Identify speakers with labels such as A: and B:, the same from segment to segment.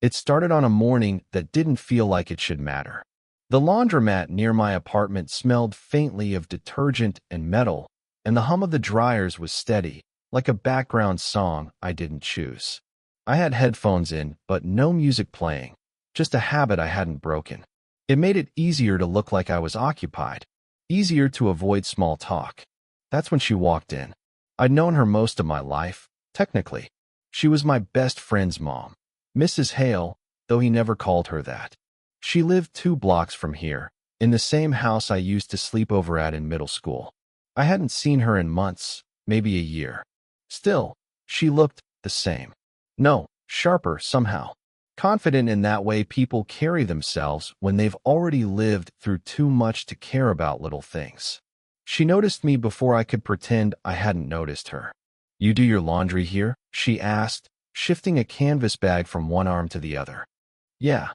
A: It started on a morning that didn't feel like it should matter. The laundromat near my apartment smelled faintly of detergent and metal, and the hum of the dryers was steady, like a background song I didn't choose. I had headphones in, but no music playing, just a habit I hadn't broken. It made it easier to look like I was occupied, easier to avoid small talk. That's when she walked in. I'd known her most of my life, technically. She was my best friend's mom, Mrs. Hale, though he never called her that. She lived 2 blocks from here, in the same house I used to sleep over at in middle school. I hadn't seen her in months, maybe a year. Still, she looked the same. No, sharper somehow. Confident in that way people carry themselves when they've already lived through too much to care about little things. She noticed me before I could pretend I hadn't noticed her. "You do your laundry here?" she asked, shifting a canvas bag from one arm to the other. "Yeah,"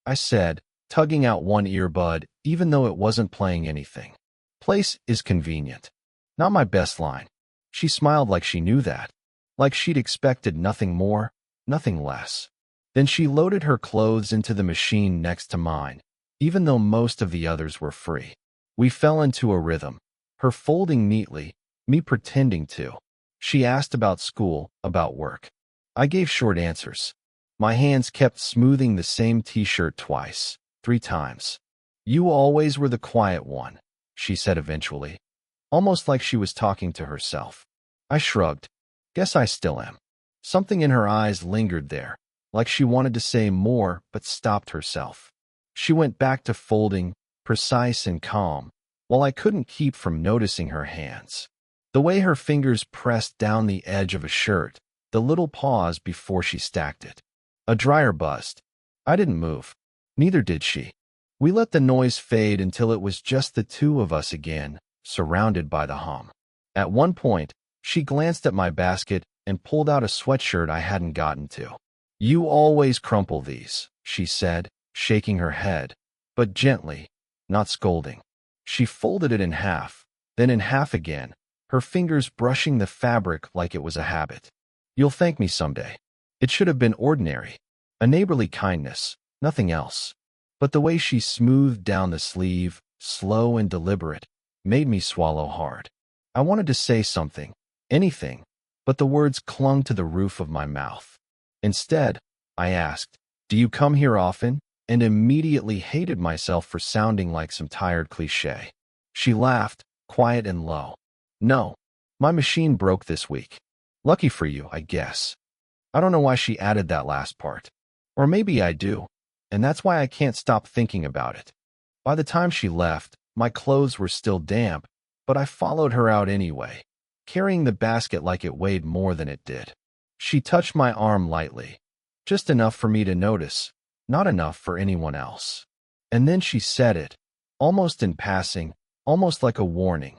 A: I said, tugging out one earbud even though it wasn't playing anything. "Place is convenient." Not my best line. She smiled like she knew that, like she'd expected nothing more, nothing less. Then she loaded her clothes into the machine next to mine, even though most of the others were free. We fell into a rhythm, her folding neatly, me pretending to. She asked about school, about work. I gave short answers. My hands kept smoothing the same t-shirt twice, 3 times. "You always were the quiet one," she said eventually, almost like she was talking to herself. I shrugged. Guess I still am. Something in her eyes lingered there, like she wanted to say more but stopped herself. She went back to folding, precise and calm, while I couldn't keep from noticing her hands. The way her fingers pressed down the edge of a shirt, the little pause before she stacked it. A dryer buzzed. I didn't move. Neither did she. We let the noise fade until it was just the 2 of us again, surrounded by the hum. At one point, she glanced at my basket and pulled out a sweatshirt I hadn't gotten to. "You always crumple these," she said, shaking her head, but gently, not scolding. She folded it in half, then in half again, her fingers brushing the fabric like it was a habit. "You'll thank me someday." It should have been ordinary, a neighborly kindness, nothing else. But the way she smoothed down the sleeve, slow and deliberate, made me swallow hard. I wanted to say something, anything, but the words clung to the roof of my mouth. Instead, I asked, "Do you come here often?" and immediately hated myself for sounding like some tired cliché. She laughed, quiet and low. "No, my machine broke this week. Lucky for you, I guess." I don't know why she added that last part. Or maybe I do, and that's why I can't stop thinking about it. By the time she left, my clothes were still damp, but I followed her out anyway, carrying the basket like it weighed more than it did. She touched my arm lightly, just enough for me to notice, not enough for anyone else. And then she said it, almost in passing, almost like a warning.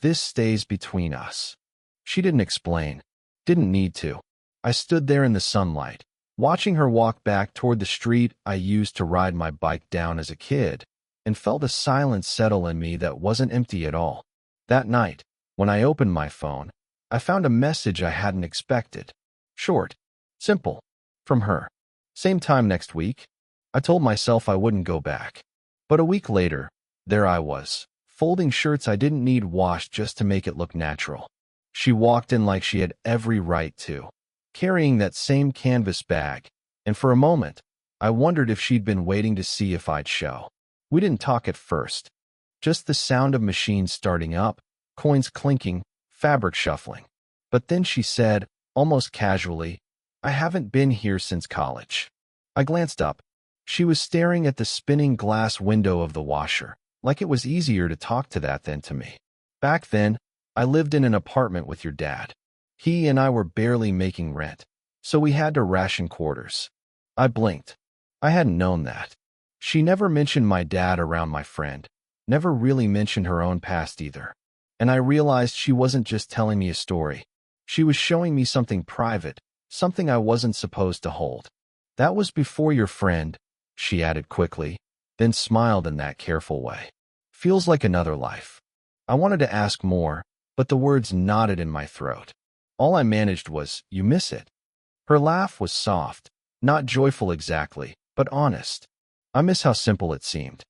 A: "This stays between us." She didn't explain, didn't need to. I stood there in the sunlight, watching her walk back toward the street I used to ride my bike down as a kid, and felt a silence settle in me that wasn't empty at all. That night, when I opened my phone, I found a message I hadn't expected. Short, simple, from her. "Same time next week." I told myself I wouldn't go back. But a week later, there I was, folding shirts I didn't need washed just to make it look natural. She walked in like she had every right to, carrying that same canvas bag, and for a moment, I wondered if she'd been waiting to see if I'd show. We didn't talk at first. Just the sound of machines starting up, coins clinking, fabric shuffling. But then she said, almost casually, "I haven't been here since college." I glanced up. She was staring at the spinning glass window of the washer, like it was easier to talk to that than to me. "Back then, I lived in an apartment with your dad. He and I were barely making rent, so we had to ration quarters." I blinked. I hadn't known that. She never mentioned my dad around my friend, never really mentioned her own past either. And I realized she wasn't just telling me a story. She was showing me something private, something I wasn't supposed to hold. "That was before your friend," she added quickly, then smiled in that careful way. "Feels like another life." I wanted to ask more, but the words knotted in my throat. All I managed was, "You miss it." Her laugh was soft, Not joyful exactly, but honest. I miss how simple it seemed,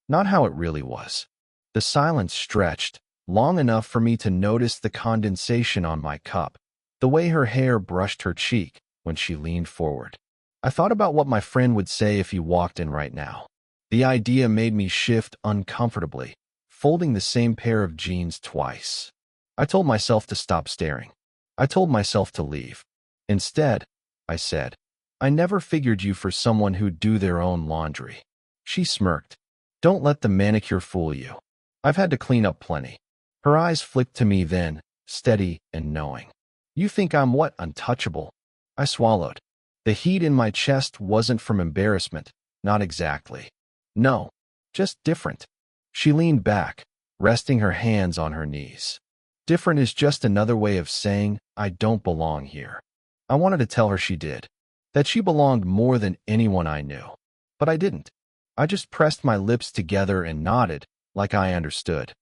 A: not how it really was. The silence stretched, long enough for me to notice the condensation on my cup, the way her hair brushed her cheek when she leaned forward. I thought about what my friend would say if he walked in right now. The idea made me shift uncomfortably, folding the same pair of jeans twice. I told myself to stop staring. I told myself to leave. Instead, I said, I never figured you for someone who'd do their own laundry. She smirked. Don't let the manicure fool you. I've had to clean up plenty. Her eyes flicked to me then, steady and knowing. You think I'm what, untouchable? I swallowed. The heat in my chest wasn't from embarrassment, not exactly. No, just different. She leaned back, resting her hands on her knees. Different is just another way of saying, I don't belong here. I wanted to tell her she did, that she belonged more than anyone I knew. But I didn't. I just pressed my lips together and nodded, like I understood.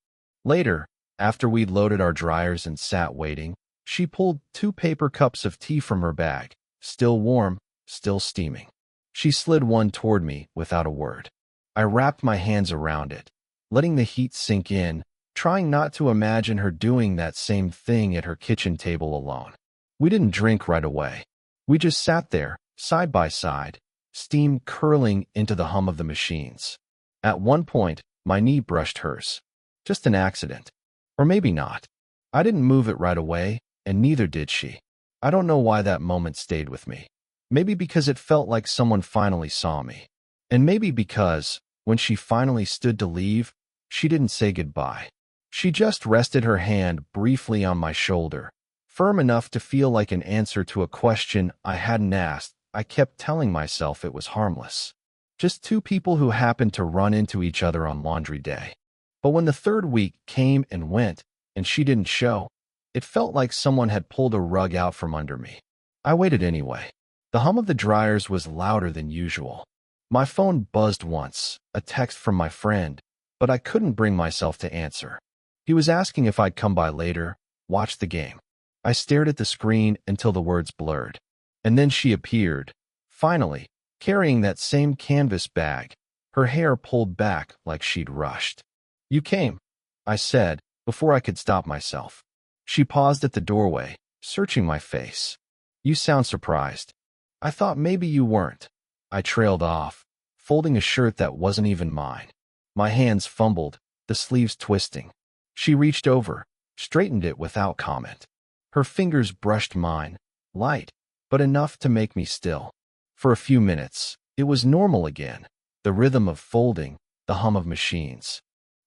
A: Later, after we'd loaded our dryers and sat waiting, she pulled 2 paper cups of tea from her bag, still warm, still steaming. She slid one toward me without a word. I wrapped my hands around it, letting the heat sink in, trying not to imagine her doing that same thing at her kitchen table alone. We didn't drink right away. We just sat there, side by side, steam curling into the hum of the machines. At one point, my knee brushed hers. Just an accident. Or maybe not. I didn't move it right away, and neither did she. I don't know why that moment stayed with me. Maybe because it felt like someone finally saw me. And maybe because, when she finally stood to leave, she didn't say goodbye. She just rested her hand briefly on my shoulder, firm enough to feel like an answer to a question I hadn't asked. I kept telling myself it was harmless. Just 2 people who happened to run into each other on laundry day. But when the 3rd week came and went, and she didn't show, it felt like someone had pulled a rug out from under me. I waited anyway. The hum of the dryers was louder than usual. My phone buzzed once, a text from my friend, but I couldn't bring myself to answer. He was asking if I'd come by later, watch the game. I stared at the screen until the words blurred. And then she appeared, finally, carrying that same canvas bag, her hair pulled back like she'd rushed. You came, I said, before I could stop myself. She paused at the doorway, searching my face. You sound surprised. I thought maybe you weren't. I trailed off, folding a shirt that wasn't even mine. My hands fumbled, the sleeves twisting. She reached over, straightened it without comment. Her fingers brushed mine, light, but enough to make me still. For a few minutes, it was normal again, the rhythm of folding, the hum of machines.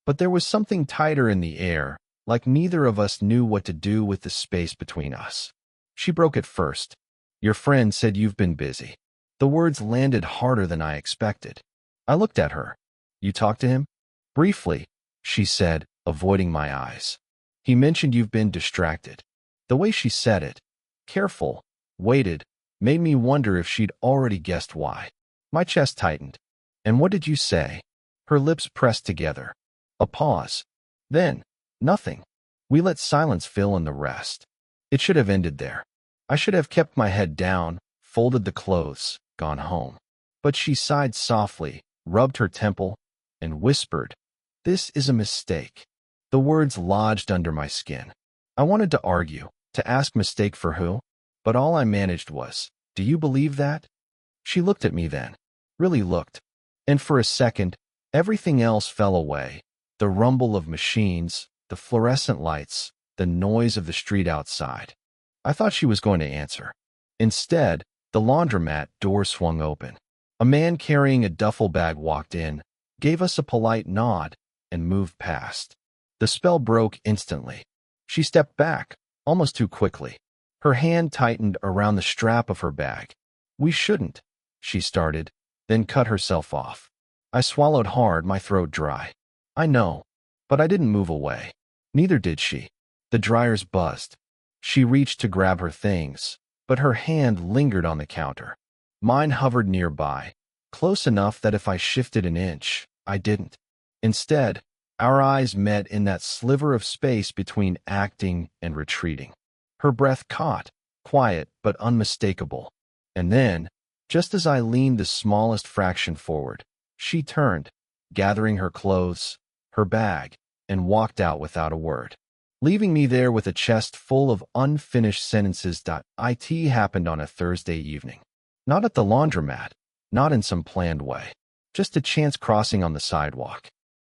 A: But there was something tighter in the air, like neither of us knew what to do with the space between us. She broke it first. Your friend said you've been busy. The words landed harder than I expected. I looked at her. You talked to him? Briefly, she said, avoiding my eyes. He mentioned you've been distracted. The way she said it, careful, weighted, made me wonder if she'd already guessed why. My chest tightened. And what did you say? Her lips pressed together. A pause. Then, nothing. We let silence fill in the rest. It should have ended there. I should have kept my head down, folded the clothes, gone home. But she sighed softly, rubbed her temple, and whispered, This is a mistake. The words lodged under my skin. I wanted to argue, to ask mistake for who, but all I managed was, Do you believe that? She looked at me then, really looked, and for a second, everything else fell away. The rumble of machines, the fluorescent lights, the noise of the street outside. I thought she was going to answer. Instead, the laundromat door swung open. A man carrying a duffel bag walked in, gave us a polite nod, and moved past. The spell broke instantly. She stepped back, almost too quickly. Her hand tightened around the strap of her bag. We shouldn't, she started, then cut herself off. I swallowed hard, my throat dry. I know, but I didn't move away. Neither did she. The dryers buzzed. She reached to grab her things, but her hand lingered on the counter. Mine hovered nearby, close enough that if I shifted an inch, I didn't. Instead, our eyes met in that sliver of space between acting and retreating. Her breath caught, quiet but unmistakable. And then, Just as I leaned the smallest fraction forward, she turned, gathering her clothes, her bag, and walked out without a word, leaving me there with a chest full of unfinished sentences. It happened on a Thursday evening. Not at the laundromat, not in some planned way. Just a chance crossing on the sidewalk.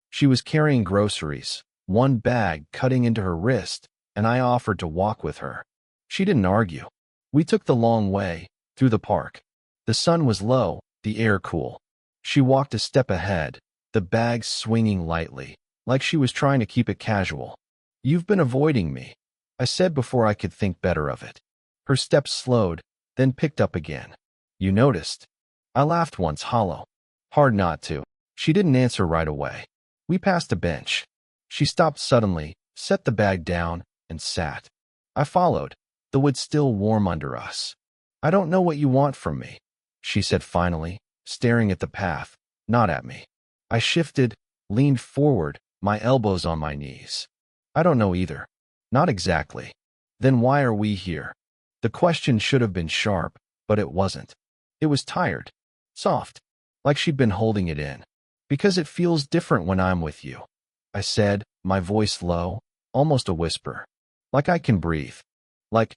A: She was carrying groceries, one bag cutting into her wrist, and I offered to walk with her. She didn't argue. We took the long way, through the park. The sun was low, the air cool. She walked a step ahead, the bag swinging lightly, like she was trying to keep it casual. "You've been avoiding me," I said before I could think better of it. Her steps slowed, then picked up again. "You noticed?" I laughed once, hollow. Hard not to. She didn't answer right away. We passed a bench. She stopped suddenly, set the bag down, and sat. I followed, the wood still warm under us. "I don't know what you want from me," she said finally, staring at the path, not at me. I shifted, leaned forward, my elbows on my knees. "I don't know either." "Not exactly." "Then why are we here?" The question should have been sharp, but it wasn't. It was tired, soft, like she'd been holding it in. "Because it feels different when I'm with you," I said, my voice low, almost a whisper. "Like I can breathe. Like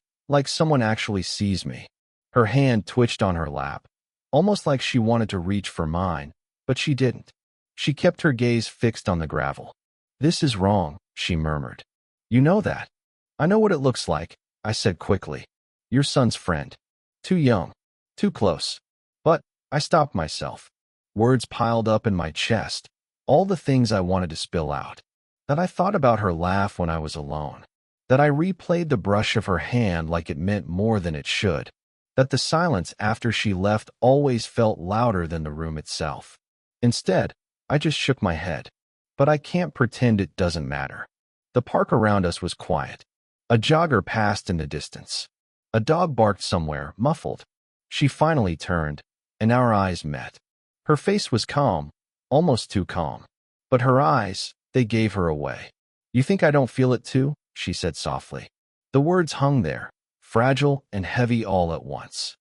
A: someone actually sees me." Her hand twitched on her lap, almost like she wanted to reach for mine, but she didn't. She kept her gaze fixed on the gravel. "This is wrong," she murmured. "You know that." "I know what it looks like," I said quickly. "Your son's friend. Too young. Too close." But I stopped myself. Words piled up in my chest, all the things I wanted to spill out. That I thought about her laugh when I was alone. That I replayed the brush of her hand like it meant more than it should. That the silence after she left always felt louder than the room itself. Instead, I just shook my head. But I can't pretend it doesn't matter. The park around us was quiet. A jogger passed in the distance. A dog barked somewhere, muffled. She finally turned, and our eyes met. Her face was calm, almost too calm. But her eyes, they gave her away. "You think I don't feel it too?" she said softly. The words hung there, fragile and heavy all at once.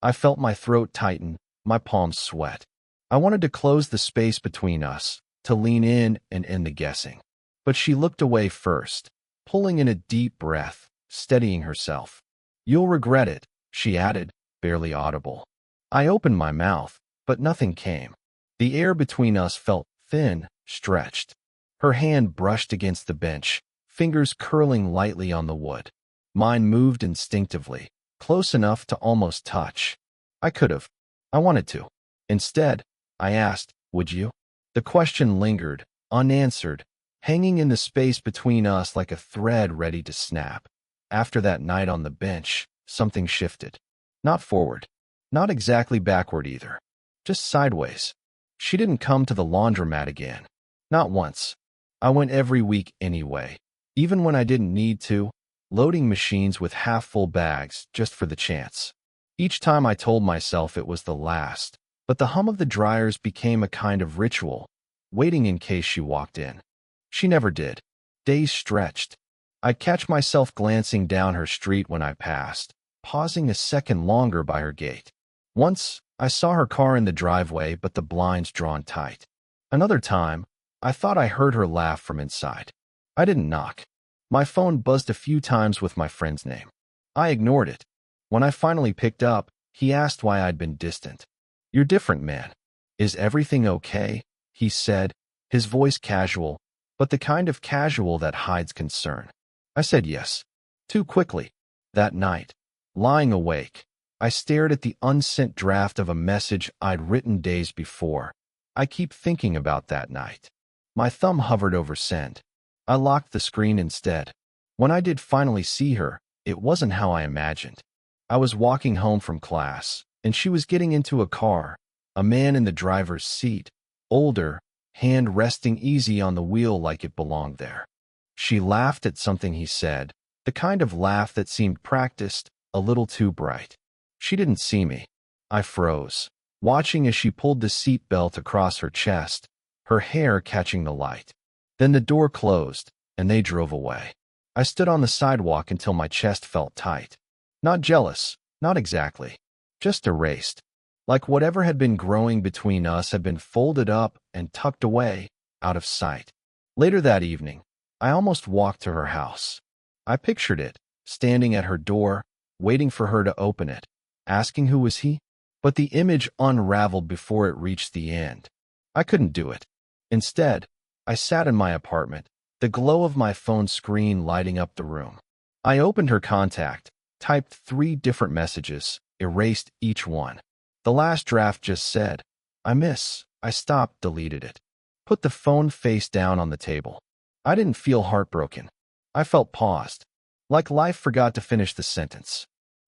A: I felt my throat tighten, my palms sweat. I wanted to close the space between us, to lean in and end the guessing. But she looked away first, pulling in a deep breath, steadying herself. "You'll regret it," she added, barely audible. I opened my mouth, but nothing came. The air between us felt thin, stretched. Her hand brushed against the bench, fingers curling lightly on the wood. Mine moved instinctively, close enough to almost touch. I could have. I wanted to. Instead, I asked, "Would you?" The question lingered, unanswered, hanging in the space between us like a thread ready to snap. After that night on the bench, something shifted. Not forward. Not exactly backward either. Just sideways. She didn't come to the laundromat again. Not once. I went every week anyway, even when I didn't need to, loading machines with half-full bags just for the chance. Each time I told myself it was the last, but the hum of the dryers became a kind of ritual, waiting in case she walked in. She never did. Days stretched. I'd catch myself glancing down her street when I passed, pausing a second longer by her gate. Once, I saw her car in the driveway but the blinds drawn tight. Another time, I thought I heard her laugh from inside. I didn't knock. My phone buzzed a few times with my friend's name. I ignored it. When I finally picked up, he asked why I'd been distant. "You're different, man. Is everything okay?" he said, his voice casual, but the kind of casual that hides concern. I said yes. Too quickly. That night, lying awake, I stared at the unsent draft of a message I'd written days before. I keep thinking about that night. My thumb hovered over send. I locked the screen instead. When I did finally see her, it wasn't how I imagined. I was walking home from class, and she was getting into a car, a man in the driver's seat, older, hand resting easy on the wheel like it belonged there. She laughed at something he said, the kind of laugh that seemed practiced, a little too bright. She didn't see me. I froze, watching as she pulled the seat belt across her chest, her hair catching the light. Then the door closed, and they drove away. I stood on the sidewalk until my chest felt tight. Not jealous, not exactly. Just erased. like whatever had been growing between us had been folded up and tucked away, out of sight. Later that evening, I almost walked to her house. I pictured it, standing at her door, waiting for her to open it, asking who was he, but the image unraveled before it reached the end. I couldn't do it. Instead, I sat in my apartment, the glow of my phone screen lighting up the room. I opened her contact, typed 3 different messages, erased each one. The last draft just said, "I miss." I stopped, deleted it. Put the phone face down on the table. I didn't feel heartbroken. I felt paused, like life forgot to finish the sentence.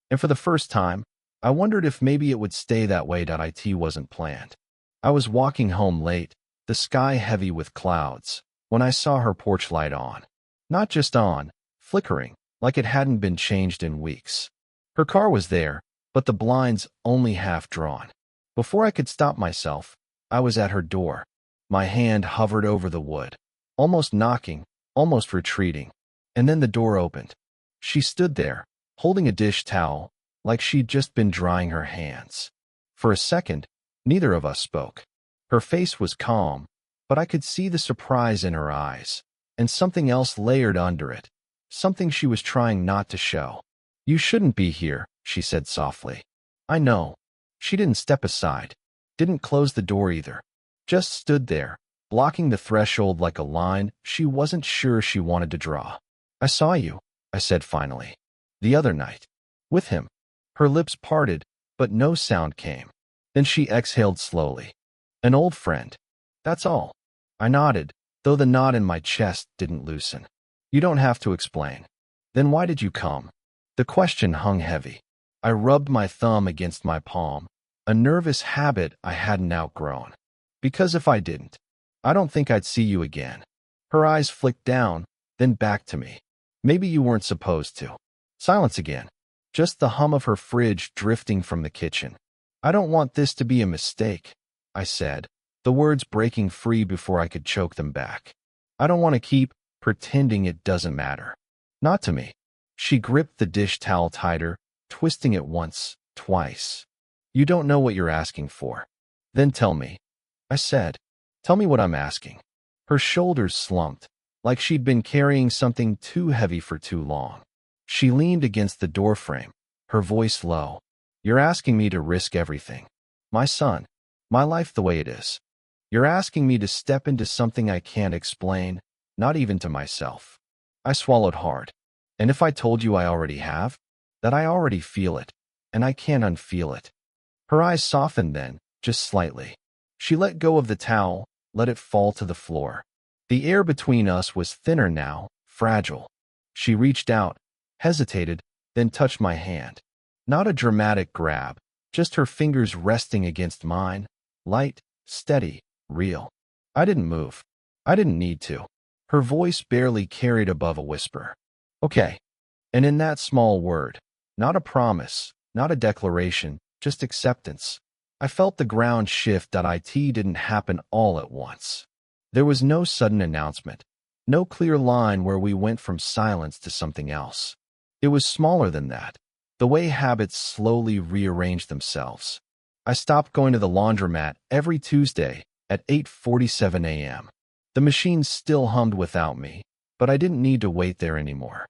A: And for the first time, I wondered if maybe it would stay that way. It wasn't planned. I was walking home late, the sky heavy with clouds, when I saw her porch light on. Not just on, flickering, like it hadn't been changed in weeks. Her car was there, but the blinds only half drawn. Before I could stop myself, I was at her door. My hand hovered over the wood, almost knocking, almost retreating. And then the door opened. She stood there, holding a dish towel, like she'd just been drying her hands. For a second, neither of us spoke. Her face was calm, but I could see the surprise in her eyes, and something else layered under it, something she was trying not to show. "You shouldn't be here," she said softly. "I know." She didn't step aside, didn't close the door either, just stood there, blocking the threshold like a line she wasn't sure she wanted to draw. "I saw you," I said finally. "The other night. With him." Her lips parted, but no sound came. Then she exhaled slowly. "An old friend. That's all." I nodded, though the knot in my chest didn't loosen. "You don't have to explain." "Then why did you come?" The question hung heavy. I rubbed my thumb against my palm, a nervous habit I hadn't outgrown. "Because if I didn't, I don't think I'd see you again." Her eyes flicked down, then back to me. "Maybe you weren't supposed to." Silence again. Just the hum of her fridge drifting from the kitchen. "I don't want this to be a mistake," I said, the words breaking free before I could choke them back. "I don't want to keep pretending it doesn't matter. Not to me." She gripped the dish towel tighter, twisting it once, twice. "You don't know what you're asking for." "Then tell me," I said. "Tell me what I'm asking." Her shoulders slumped, like she'd been carrying something too heavy for too long. She leaned against the doorframe, her voice low. "You're asking me to risk everything. My son, my life the way it is. You're asking me to step into something I can't explain, not even to myself." I swallowed hard. "And if I told you I already have? That I already feel it, and I can't unfeel it." Her eyes softened then, just slightly. She let go of the towel, let it fall to the floor. The air between us was thinner now, fragile. She reached out, hesitated, then touched my hand. Not a dramatic grab, just her fingers resting against mine, light, steady, real. I didn't move. I didn't need to. Her voice barely carried above a whisper. "Okay." And in that small word, not a promise, not a declaration, just acceptance, I felt the ground shift. It didn't happen all at once. There was no sudden announcement, no clear line where we went from silence to something else. It was smaller than that, the way habits slowly rearranged themselves. I stopped going to the laundromat every Tuesday at 8:47 a.m. The machine still hummed without me, but I didn't need to wait there anymore.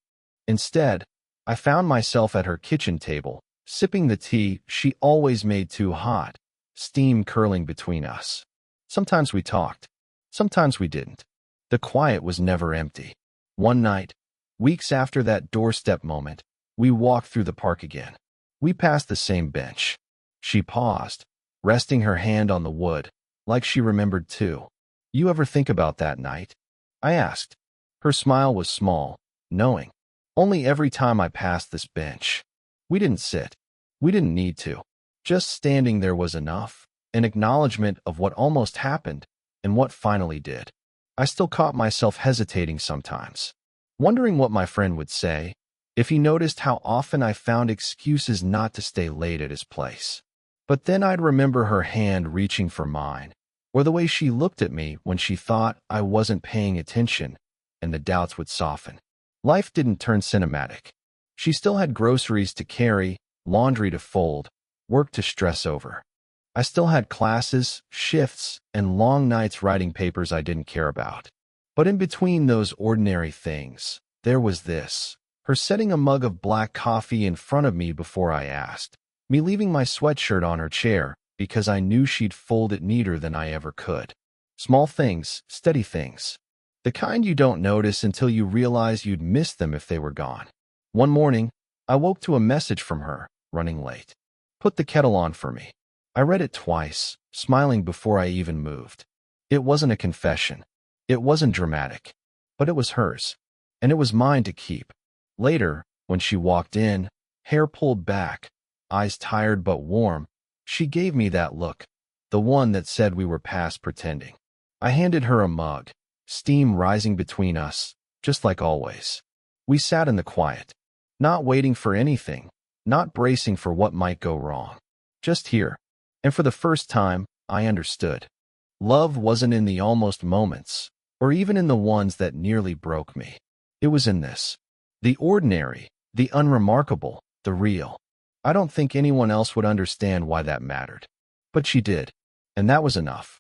A: Instead, I found myself at her kitchen table, sipping the tea she always made too hot, steam curling between us. Sometimes we talked, sometimes we didn't. The quiet was never empty. One night, weeks after that doorstep moment, we walked through the park again. We passed the same bench. She paused, resting her hand on the wood, like she remembered too. "You ever think about that night?" I asked. Her smile was small, knowing. "Only every time I passed this bench." We didn't sit. We didn't need to. Just standing there was enough, an acknowledgement of what almost happened and what finally did. I still caught myself hesitating sometimes, wondering what my friend would say, if he noticed how often I found excuses not to stay late at his place. But then I'd remember her hand reaching for mine, or the way she looked at me when she thought I wasn't paying attention, and the doubts would soften. Life didn't turn cinematic. She still had groceries to carry, laundry to fold, work to stress over. I still had classes, shifts, and long nights writing papers I didn't care about. But in between those ordinary things, there was this. Her setting a mug of black coffee in front of me before I asked. Me leaving my sweatshirt on her chair because I knew she'd fold it neater than I ever could. Small things, steady things. The kind you don't notice until you realize you'd miss them if they were gone. One morning, I woke to a message from her, running late. Put the kettle on for me. I read it twice, smiling before I even moved. It wasn't a confession. It wasn't dramatic. But it was hers. And it was mine to keep. Later, when she walked in, hair pulled back, eyes tired but warm, she gave me that look, the one that said we were past pretending. I handed her a mug, steam rising between us, just like always. We sat in the quiet, not waiting for anything, not bracing for what might go wrong. Just here. And for the first time, I understood. Love wasn't in the almost moments, or even in the ones that nearly broke me. It was in this. The ordinary, the unremarkable, the real. I don't think anyone else would understand why that mattered. But she did. And that was enough.